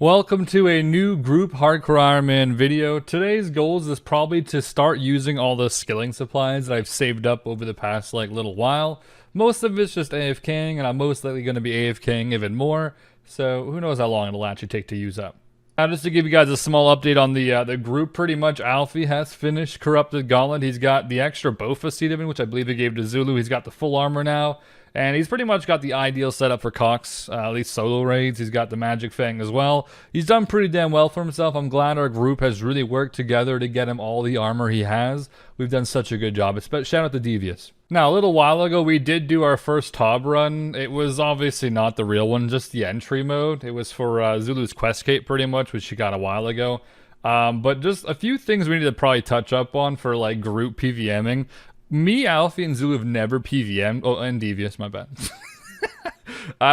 Welcome to a new group Hardcore Ironman video. Today's goals is probably to start using all the skilling supplies that I've saved up over the past little while. Most of it's just AFKing, and I'm most likely going to be AFKing even more, so who knows how long it'll actually take to use up. Now, just to give you guys a small update on the group, pretty much Alfie has finished Corrupted Gauntlet. He's got the extra Bofa seed of it, which I believe he gave to Zulu. He's got the full armor now. And he's pretty much got the ideal setup for Cox, at least solo raids. He's got the Magic Fang as well. He's done pretty damn well for himself. I'm glad our group has really worked together to get him all the armor he has. We've done such a good job. Shout out to Devious. Now, a little while ago, we did do our first Tob run. It was obviously not the real one, just the entry mode. It was for Zulu's Quest Cape, pretty much, which she got a while ago. But just a few things we need to probably touch up on for group PVMing. Me, Alfie, and Zulu have never PVM'd. Oh, and Devious, my bad.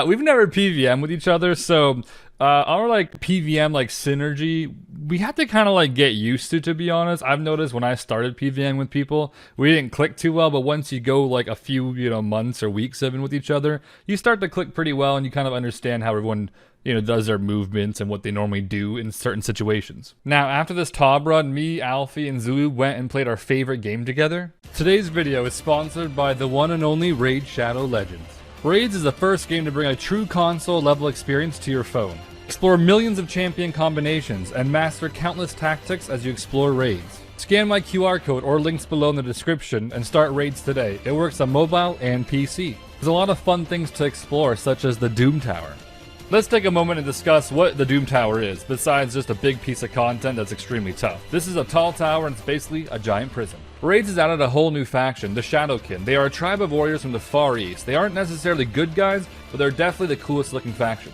We've never PVM with each other, so our PVM synergy, we have to kind of get used to be honest. I've noticed when I started PVM with people, we didn't click too well, but once you go a few months or weeks even with each other, you start to click pretty well, and you kind of understand how everyone does their movements and what they normally do in certain situations. Now, after this Tob run, me, Alfie, and Zulu went and played our favorite game together. Today's video is sponsored by the one and only Raid Shadow Legends. Raids is the first game to bring a true console level experience to your phone. Explore millions of champion combinations and master countless tactics as you explore raids. Scan my QR code or links below in the description and start raids today. It works on mobile and PC. There's a lot of fun things to explore, such as the Doom Tower. Let's take a moment and discuss what the Doom Tower is, besides just a big piece of content that's extremely tough. This is a tall tower and it's basically a giant prison. Raids has added a whole new faction, the Shadowkin. They are a tribe of warriors from the Far East. They aren't necessarily good guys, but they're definitely the coolest looking faction.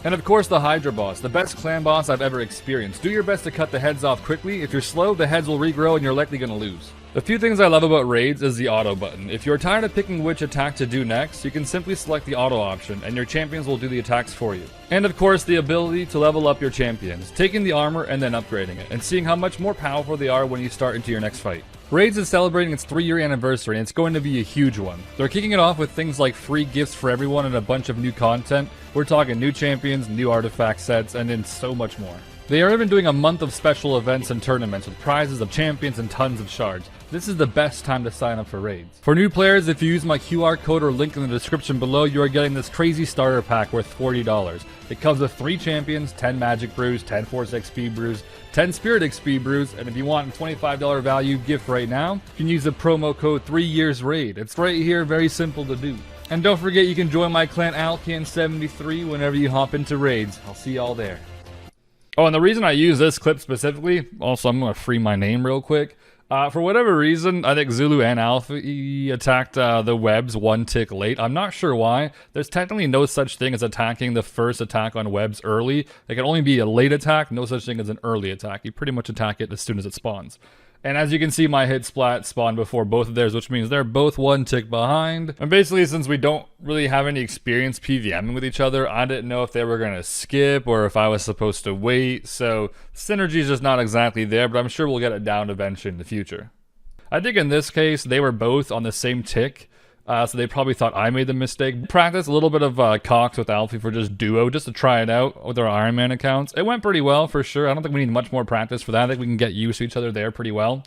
And of course the Hydra boss, the best clan boss I've ever experienced. Do your best to cut the heads off quickly. If you're slow, the heads will regrow and you're likely going to lose. A few things I love about raids is the auto button. If you're tired of picking which attack to do next, you can simply select the auto option and your champions will do the attacks for you. And of course the ability to level up your champions, taking the armor and then upgrading it, and seeing how much more powerful they are when you start into your next fight. Raids is celebrating its 3-year anniversary and it's going to be a huge one. They're kicking it off with things like free gifts for everyone and a bunch of new content. We're talking new champions, new artifact sets, and then so much more. They are even doing a month of special events and tournaments with prizes of champions and tons of shards. This is the best time to sign up for raids. For new players, if you use my QR code or link in the description below, you are getting this crazy starter pack worth $40. It comes with 3 champions, 10 magic brews, 10 force XP brews, 10 spirit XP brews, and if you want a $25 value gift right now, you can use the promo code 3YearsRaid. It's right here, very simple to do. And don't forget you can join my clan Alkan73 whenever you hop into raids. I'll see y'all there. Oh, and the reason I use this clip specifically, also I'm going to free my name real quick. For whatever reason, I think Zulu and Alfie attacked the webs 1 tick late. I'm not sure why. There's technically no such thing as attacking the first attack on webs early. It can only be a late attack, no such thing as an early attack. You pretty much attack it as soon as it spawns. And as you can see, my hit splat spawned before both of theirs, which means they're both 1 tick behind. And basically, since we don't really have any experience PVMing with each other, I didn't know if they were going to skip or if I was supposed to wait. So synergy is just not exactly there, but I'm sure we'll get it down eventually in the future. I think in this case, they were both on the same tick. So they probably thought I made the mistake. Practice a little bit of Cox with Alfie for just duo, just to try it out with our Ironman accounts. It went pretty well for sure. I don't think we need much more practice for that. I think we can get used to each other there pretty well.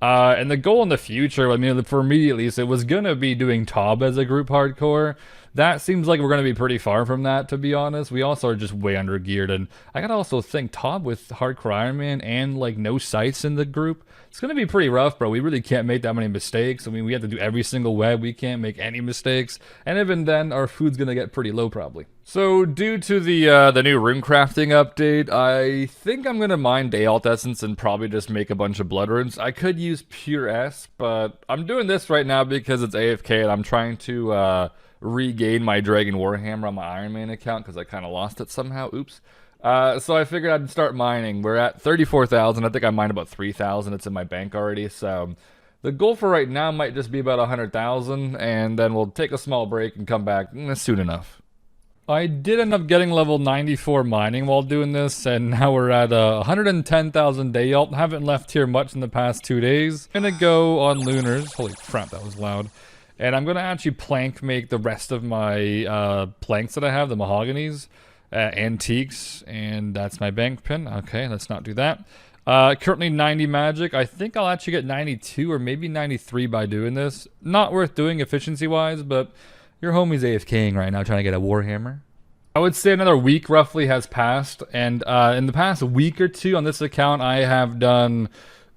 And the goal in the future, I mean, for me at least, it was going to be doing Tob as a group hardcore. That seems like we're going to be pretty far from that, to be honest. We also are just way under geared, and I gotta also think Tob with Hardcore Ironman and no sites in the group, it's going to be pretty rough, bro. We really can't make that many mistakes. I mean, we have to do every single web. We can't make any mistakes, and even then, our food's going to get pretty low probably. So, due to the new rune crafting update, I think I'm going to mine Day Alt Essence and probably just make a bunch of blood runes. I could use Pure S, but I'm doing this right now because it's AFK, and I'm trying to regain my Dragon Warhammer on my Ironman account because I kind of lost it somehow. Oops. So I figured I'd start mining. We're at 34,000. I think I mined about 3,000. It's in my bank already. So the goal for right now might just be about 100,000, and then we'll take a small break and come back soon enough. I did end up getting level 94 mining while doing this, and now we're at 110,000 day alt. Haven't left here much in the past 2 days. Gonna go on Lunars. Holy crap, that was loud. And I'm gonna actually plank make the rest of my planks that I have, the mahoganies. antiques, and that's my bank pin. Okay, let's not do that. Currently 90 magic. I think I'll actually get 92 or maybe 93 by doing this. Not worth doing efficiency-wise, but your homie's AFKing right now trying to get a Warhammer. I would say another week roughly has passed, and in the past week or two on this account, I have done,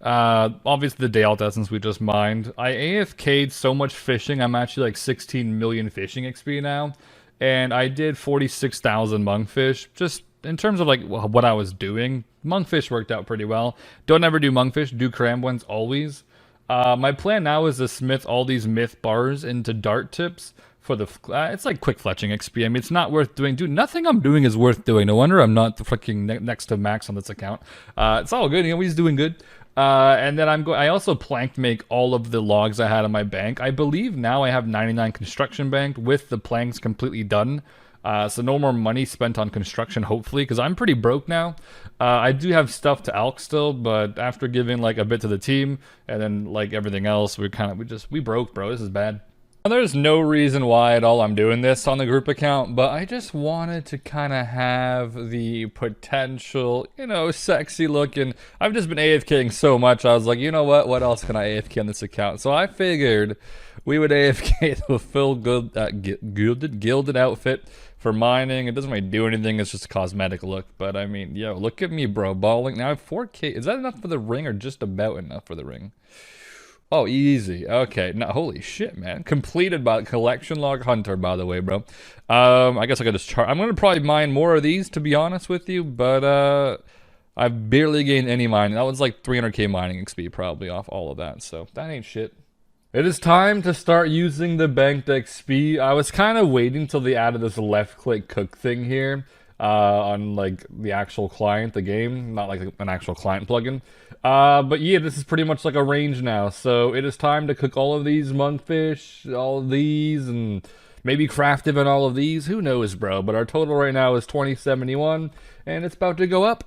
obviously the day alt essence we just mined. I AFK'd so much fishing, I'm actually like 16 million fishing XP now. And I did 46,000 monkfish. Just in terms of like what I was doing, monkfish worked out pretty well. Don't ever do monkfish, do cram ones always. My plan now is to smith all these myth bars into dart tips for the, it's like quick fletching XP. I mean, it's not worth doing. Dude, nothing I'm doing is worth doing. No wonder I'm not the freaking next to max on this account. It's all good, you know, he's doing good. And then I also planked make all of the logs I had in my bank. I believe now I have 99 construction banked with the planks completely done. So no more money spent on construction, hopefully, because I'm pretty broke now. I do have stuff to Alk still, but after giving like a bit to the team and then like everything else, we broke, bro. This is bad. There's no reason why at all I'm doing this on the group account, but I just wanted to kind of have the potential, you know, sexy looking. I've just been AFKing so much, I was like, you know what else can I AFK on this account? So I figured we would AFK to a full gilded outfit for mining. It doesn't really do anything, it's just a cosmetic look, but I mean, yo, look at me, bro, balling. Now I have 4K, is that enough for the ring or just about enough for the ring? Oh, easy. Okay. Now, holy shit, man. Completed by Collection Log Hunter, by the way, bro. I guess I could just I'm going to probably mine more of these, to be honest with you, but I've barely gained any mining. That was like 300k mining XP probably off all of that, so that ain't shit. It is time to start using the banked XP. I was kind of waiting till they added this left-click cook thing here on like the actual client, the game, not like an actual client plugin. But yeah, this is pretty much like a range now, so it is time to cook all of these monkfish, all of these, and maybe craft even all of these. Who knows, bro? But our total right now is 2071, and it's about to go up.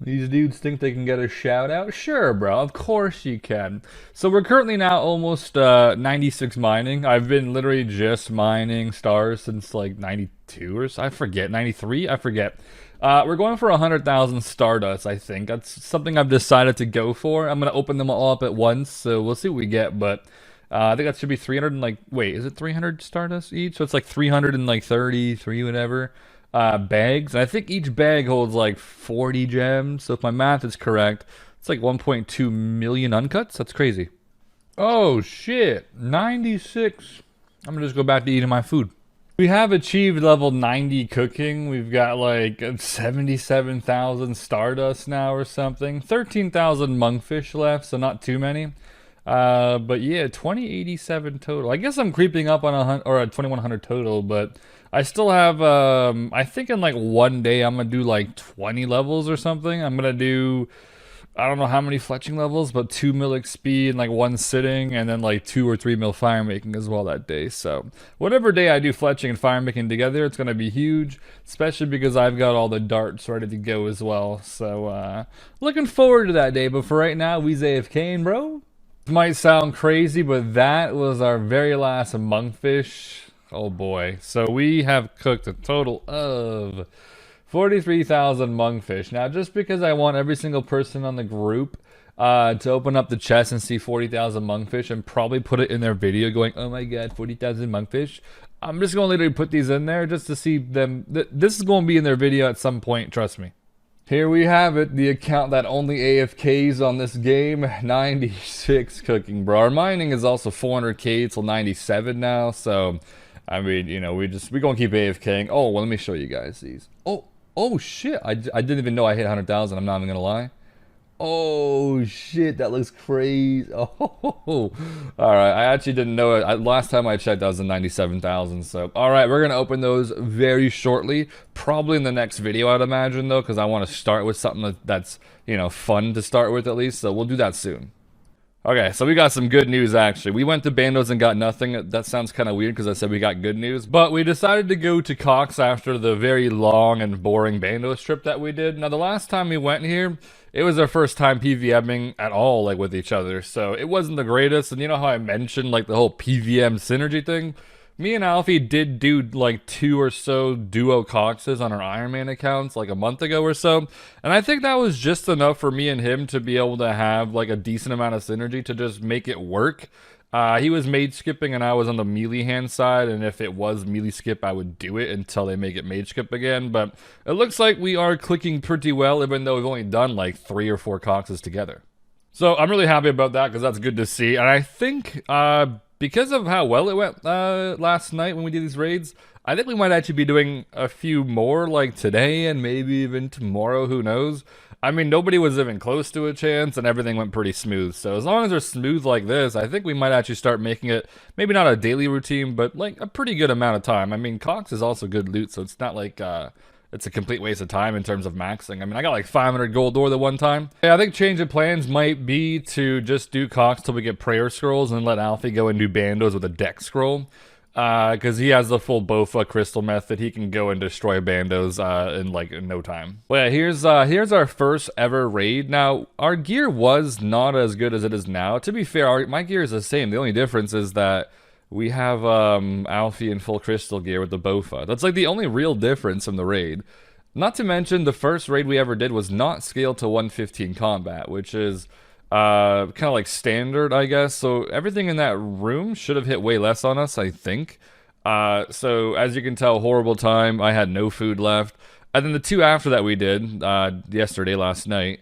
These dudes think they can get a shout out? Sure, bro, of course you can. So we're currently now almost 96 mining. I've been literally just mining stars since like 92 or so. I forget, 93? I forget. We're going for 100,000 Stardust, I think. That's something I've decided to go for. I'm going to open them all up at once, so we'll see what we get, but I think that should be 300 and like, wait, is it 300 Stardust each? So it's like 333, whatever, bags. And I think each bag holds like 40 gems, so if my math is correct, it's like 1.2 million uncuts? That's crazy. Oh, shit. 96. I'm going to just go back to eating my food. We have achieved level 90 cooking. We've got like 77,000 Stardust now or something. 13,000 monkfish left, so not too many. But yeah, 2087 total. I guess I'm creeping up on a 2100 total, but I still have, I think in like one day I'm gonna do like 20 levels or something. I'm gonna do, I don't know how many fletching levels, but 2 mil XP in like one sitting, and then like 2 or 3 mil fire making as well that day. So whatever day I do fletching and fire making together, it's gonna be huge, especially because I've got all the darts ready to go as well. So looking forward to that day. But for right now, we's AFKing, bro. Might sound crazy, but that was our very last monkfish. Oh boy. So we have cooked a total of 43,000 monkfish. Now, just because I want every single person on the group to open up the chest and see 40,000 monkfish and probably put it in their video going, oh my god, 40,000 monkfish, I'm just going to literally put these in there just to see them. This is going to be in their video at some point, trust me. Here we have it, the account that only AFKs on this game, 96 cooking, bro. Our mining is also 400k till 97 now, so, I mean, you know, we're going to keep AFKing. Oh, well, let me show you guys these. Oh shit, I didn't even know I hit 100,000, I'm not even gonna lie. Oh shit, that looks crazy. Oh, alright, I actually didn't know it. Last time I checked, that was in 97,000, so. Alright, we're gonna open those very shortly. Probably in the next video, I'd imagine, though, because I want to start with something that's, you know, fun to start with at least, so we'll do that soon. Okay, so we got some good news, actually. We went to Bandos and got nothing. That sounds kind of weird because I said we got good news. But we decided to go to Cox after the very long and boring Bandos trip that we did. Now, the last time we went here, it was our first time PVMing at all, like, with each other. So it wasn't the greatest. And you know how I mentioned, like, the whole PVM synergy thing? Me and Alfie did do like 2 or so duo coxes on our Ironman accounts like a month ago or so, and I think that was just enough for me and him to be able to have like a decent amount of synergy to just make it work. He was mage skipping and I was on the melee hand side, and if it was melee skip, I would do it until they make it mage skip again. But it looks like we are clicking pretty well, even though we've only done like 3 or 4 coxes together. So I'm really happy about that because that's good to see. And I think because of how well it went last night when we did these raids, I think we might actually be doing a few more like today and maybe even tomorrow, who knows. I mean, nobody was even close to a chance, and everything went pretty smooth. So as long as they're smooth like this, I think we might actually start making it, maybe not a daily routine, but like a pretty good amount of time. I mean, Cox is also good loot, so it's not like it's a complete waste of time in terms of maxing. I mean, I got like 500 gold ore the one time. Yeah, I think change of plans might be to just do Cox till we get prayer scrolls and let Alfie go and do bandos with a deck scroll. Because he has the full Bofa crystal method. He can go and destroy bandos in no time. Well, yeah, here's our first ever raid. Now, our gear was not as good as it is now. To be fair, my gear is the same. The only difference is that we have Alfie in full crystal gear with the Bofa. That's like the only real difference from the raid. Not to mention, the first raid we ever did was not scaled to 115 combat, which is kind of like standard, I guess. So everything in that room should have hit way less on us, I think. So as you can tell, horrible time. I had no food left. And then the 2 after that we did, last night,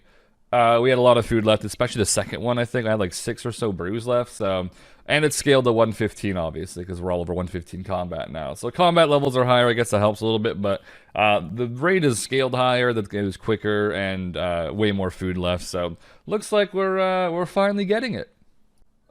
we had a lot of food left, especially the second one, I think. I had like 6 or so brews left, so... And it's scaled to 115, obviously, because we're all over 115 combat now. So combat levels are higher, I guess that helps a little bit, but the rate is scaled higher, that it was quicker, and way more food left, so looks like we're finally getting it.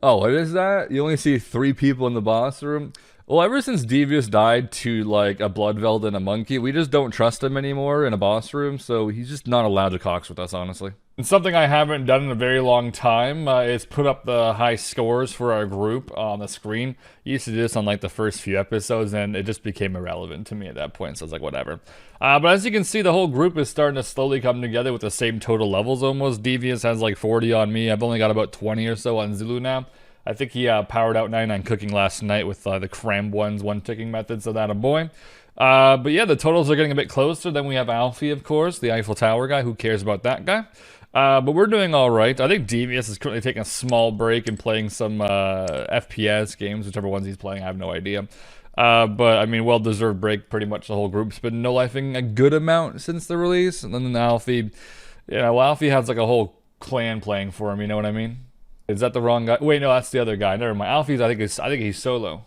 Oh, what is that? You only see 3 people in the boss room? Well, ever since Devious died to, like, a Bloodveld and a Monkey, we just don't trust him anymore in a boss room, so he's just not allowed to cox with us, honestly. And something I haven't done in a very long time is put up the high scores for our group on the screen. I used to do this on, like, the first few episodes, and it just became irrelevant to me at that point, so I was like, whatever. But as you can see, the whole group is starting to slowly come together with the same total levels almost. Devious has, like, 40 on me. I've only got about 20 or so on Zulu now. I think he powered out 99 cooking last night with the cram ones, one ticking method, so that a boy. But yeah, the totals are getting a bit closer. Then we have Alfie, of course, the Eiffel Tower guy. Who cares about that guy? But we're doing all right. I think Devious is currently taking a small break and playing some FPS games, whichever ones he's playing, I have no idea. But I mean, well-deserved break. Pretty much the whole group's been no-lifing a good amount since the release. And then Alfie, Alfie has like a whole clan playing for him, you know what I mean? Is that the wrong guy? Wait, no, that's the other guy. Never mind. Alfie's, I think he's solo.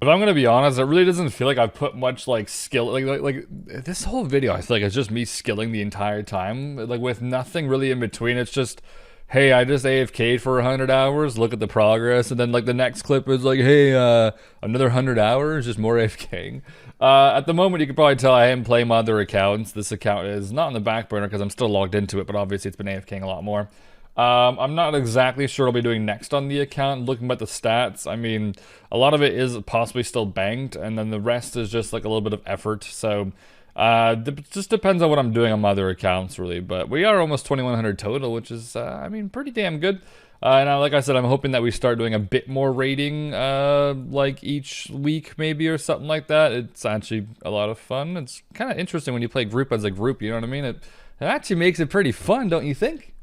If I'm gonna be honest, it really doesn't feel like I've put much like skill. Like this whole video, I feel like it's just me skilling the entire time, like with nothing really in between. It's just, hey, I just AFK'd for 100 hours. Look at the progress, and then like the next clip is like, hey, another 100 hours, just more AFKing. At the moment, you can probably tell I am playing my other accounts. This account is not on the back burner because I'm still logged into it, but obviously it's been AFKing a lot more. I'm not exactly sure what I'll be doing next on the account. Looking at the stats, I mean, a lot of it is possibly still banked, and then the rest is just like a little bit of effort. So, it just depends on what I'm doing on my other accounts, really. But we are almost 2,100 total, which is, I mean, pretty damn good. And like I said, I'm hoping that we start doing a bit more rating, like each week maybe or something like that. It's actually a lot of fun. It's kind of interesting when you play group as a group, you know what I mean? It actually makes it pretty fun, don't you think?